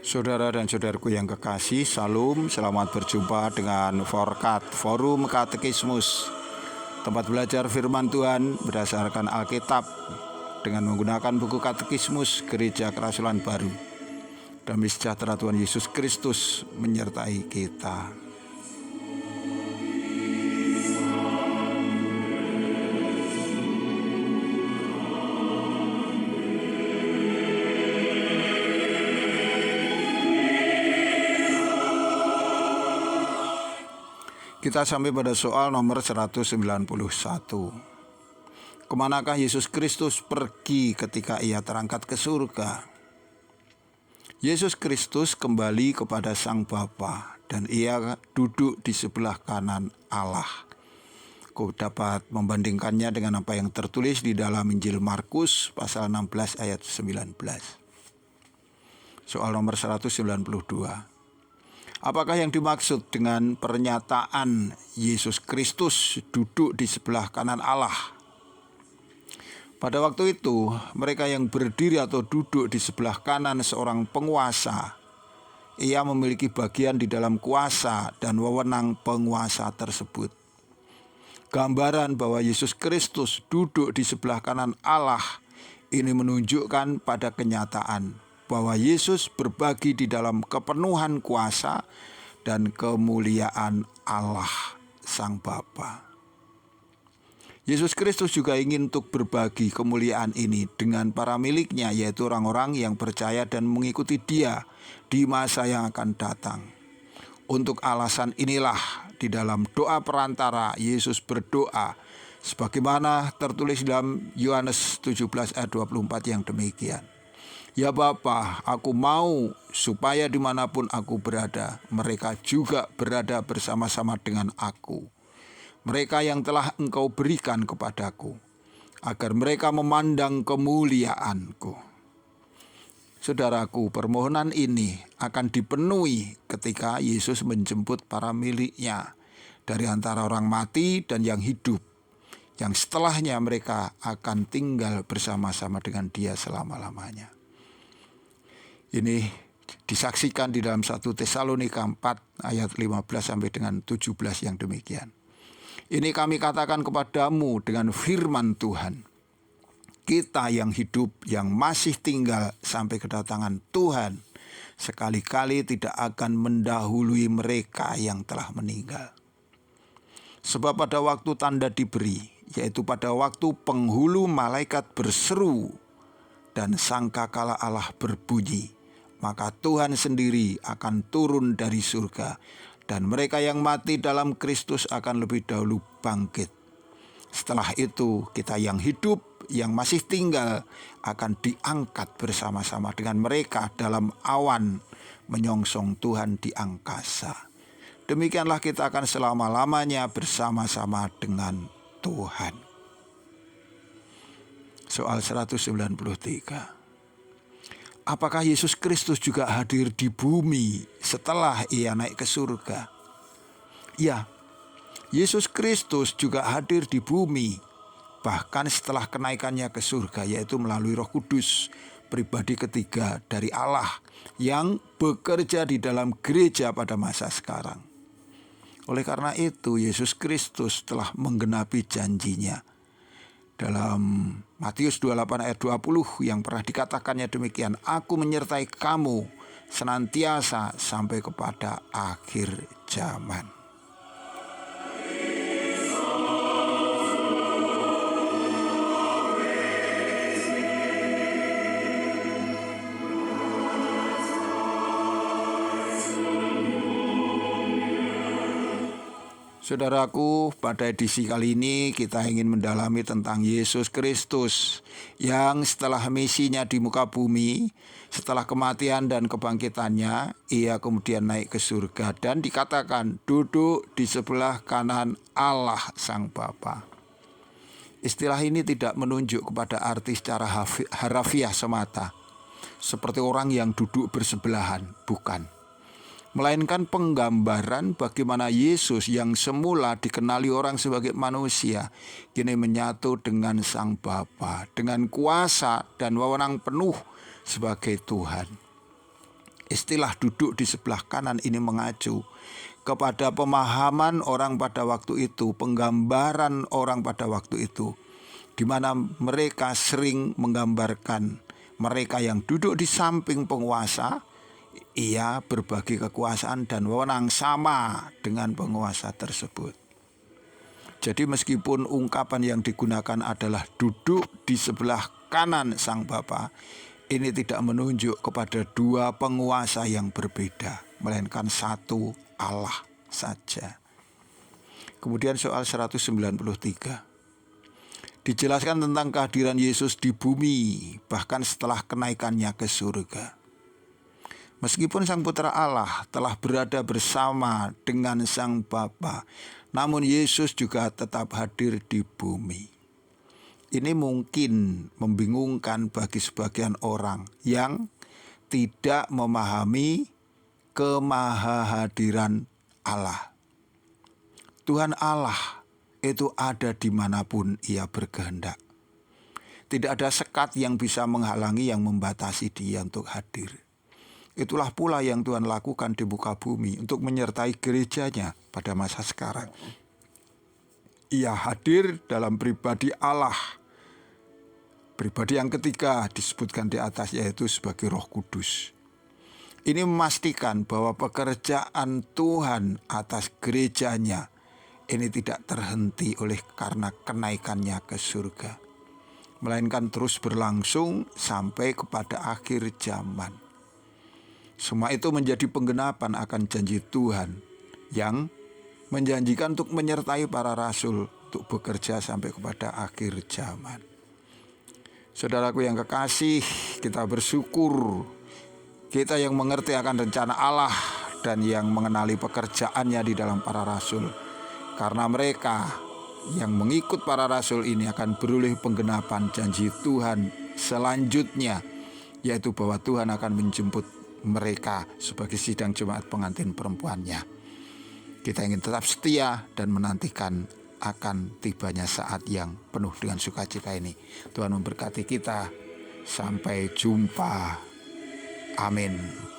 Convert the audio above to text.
Saudara dan saudaraku yang kekasih, Salam, selamat berjumpa dengan Forkat, Forum Katekismus, tempat belajar firman Tuhan berdasarkan Alkitab dengan menggunakan buku Katekismus Gereja Kerasulan Baru. Damai sejahtera Tuhan Yesus Kristus menyertai kita. Kita sampai pada soal nomor 191. Kemanakah Yesus Kristus pergi ketika ia terangkat ke surga? Yesus Kristus kembali kepada Sang Bapa dan ia duduk di sebelah kanan Allah. Kau dapat membandingkannya dengan apa yang tertulis di dalam Injil Markus pasal 16 ayat 19. Soal nomor 192. Apakah yang dimaksud dengan pernyataan Yesus Kristus duduk di sebelah kanan Allah? Pada waktu itu, mereka yang berdiri atau duduk di sebelah kanan seorang penguasa, ia memiliki bagian di dalam kuasa dan wewenang penguasa tersebut. Gambaran bahwa Yesus Kristus duduk di sebelah kanan Allah ini menunjukkan pada kenyataan bahwa Yesus berbagi di dalam kepenuhan kuasa dan kemuliaan Allah Sang Bapa. Yesus Kristus juga ingin untuk berbagi kemuliaan ini dengan para miliknya, yaitu orang-orang yang percaya dan mengikuti Dia di masa yang akan datang. Untuk alasan inilah di dalam doa perantara Yesus berdoa sebagaimana tertulis dalam Yohanes 17 ayat 24 yang demikian. Ya Bapa, aku mau supaya dimanapun aku berada, mereka juga berada bersama-sama dengan aku. Mereka yang telah Engkau berikan kepadaku, agar mereka memandang kemuliaanku. Saudaraku, permohonan ini akan dipenuhi ketika Yesus menjemput para miliknya dari antara orang mati dan yang hidup, yang setelahnya mereka akan tinggal bersama-sama dengan Dia selama-lamanya. Ini disaksikan di dalam 1 Tesalonika 4 ayat 15 sampai dengan 17 yang demikian. Ini kami katakan kepadamu dengan firman Tuhan. Kita yang hidup, yang masih tinggal sampai kedatangan Tuhan, sekali-kali tidak akan mendahului mereka yang telah meninggal. Sebab pada waktu tanda diberi, yaitu pada waktu penghulu malaikat berseru dan sangkakala Allah berbunyi, maka Tuhan sendiri akan turun dari surga dan mereka yang mati dalam Kristus akan lebih dahulu bangkit. Setelah itu kita yang hidup, yang masih tinggal akan diangkat bersama-sama dengan mereka dalam awan menyongsong Tuhan di angkasa. Demikianlah kita akan selama-lamanya bersama-sama dengan Tuhan. Soal 193. Apakah Yesus Kristus juga hadir di bumi setelah ia naik ke surga? Ya, Yesus Kristus juga hadir di bumi bahkan setelah kenaikannya ke surga, yaitu melalui Roh Kudus, pribadi ketiga dari Allah yang bekerja di dalam gereja pada masa sekarang. Oleh karena itu, Yesus Kristus telah menggenapi janjinya. Dalam Matius 28 ayat 20 yang pernah dikatakannya demikian, aku menyertai kamu senantiasa sampai kepada akhir zaman. Saudaraku, pada edisi kali ini kita ingin mendalami tentang Yesus Kristus yang setelah misinya di muka bumi, setelah kematian dan kebangkitannya, ia kemudian naik ke surga dan dikatakan duduk di sebelah kanan Allah Sang Bapa. Istilah ini tidak menunjuk kepada arti secara harafiah semata, seperti orang yang duduk bersebelahan, bukan. Melainkan penggambaran bagaimana Yesus yang semula dikenali orang sebagai manusia, kini menyatu dengan Sang Bapa, dengan kuasa dan wewenang penuh sebagai Tuhan. Istilah duduk di sebelah kanan ini mengacu kepada pemahaman orang pada waktu itu, penggambaran orang pada waktu itu, di mana mereka sering menggambarkan mereka yang duduk di samping penguasa, ia berbagi kekuasaan dan wewenang sama dengan penguasa tersebut. Jadi meskipun ungkapan yang digunakan adalah duduk di sebelah kanan Sang Bapa, ini tidak menunjuk kepada dua penguasa yang berbeda, melainkan satu Allah saja. Kemudian soal 193. Dijelaskan tentang kehadiran Yesus di bumi, bahkan setelah kenaikannya ke surga. Meskipun Sang Putra Allah telah berada bersama dengan Sang Bapa, namun Yesus juga tetap hadir di bumi. Ini mungkin membingungkan bagi sebagian orang yang tidak memahami kemahahadiran Allah. Tuhan Allah itu ada dimanapun ia berkehendak. Tidak ada sekat yang bisa menghalangi, yang membatasi dia untuk hadir. Itulah pula yang Tuhan lakukan di muka bumi untuk menyertai gerejanya pada masa sekarang. Ia hadir dalam pribadi Allah. Pribadi yang ketiga disebutkan di atas, yaitu sebagai Roh Kudus. Ini memastikan bahwa pekerjaan Tuhan atas gerejanya ini tidak terhenti oleh karena kenaikannya ke surga, melainkan terus berlangsung sampai kepada akhir zaman. Semua itu menjadi penggenapan akan janji Tuhan yang menjanjikan untuk menyertai para rasul untuk bekerja sampai kepada akhir zaman. Saudaraku yang kekasih, kita bersyukur kita yang mengerti akan rencana Allah dan yang mengenali pekerjaannya di dalam para rasul. Karena mereka yang mengikut para rasul ini akan beroleh penggenapan janji Tuhan selanjutnya, yaitu bahwa Tuhan akan menjemput mereka sebagai sidang jemaat pengantin perempuannya. Kita ingin tetap setia dan menantikan akan tibanya saat yang penuh dengan sukacita ini. Tuhan memberkati kita. Sampai jumpa. Amin.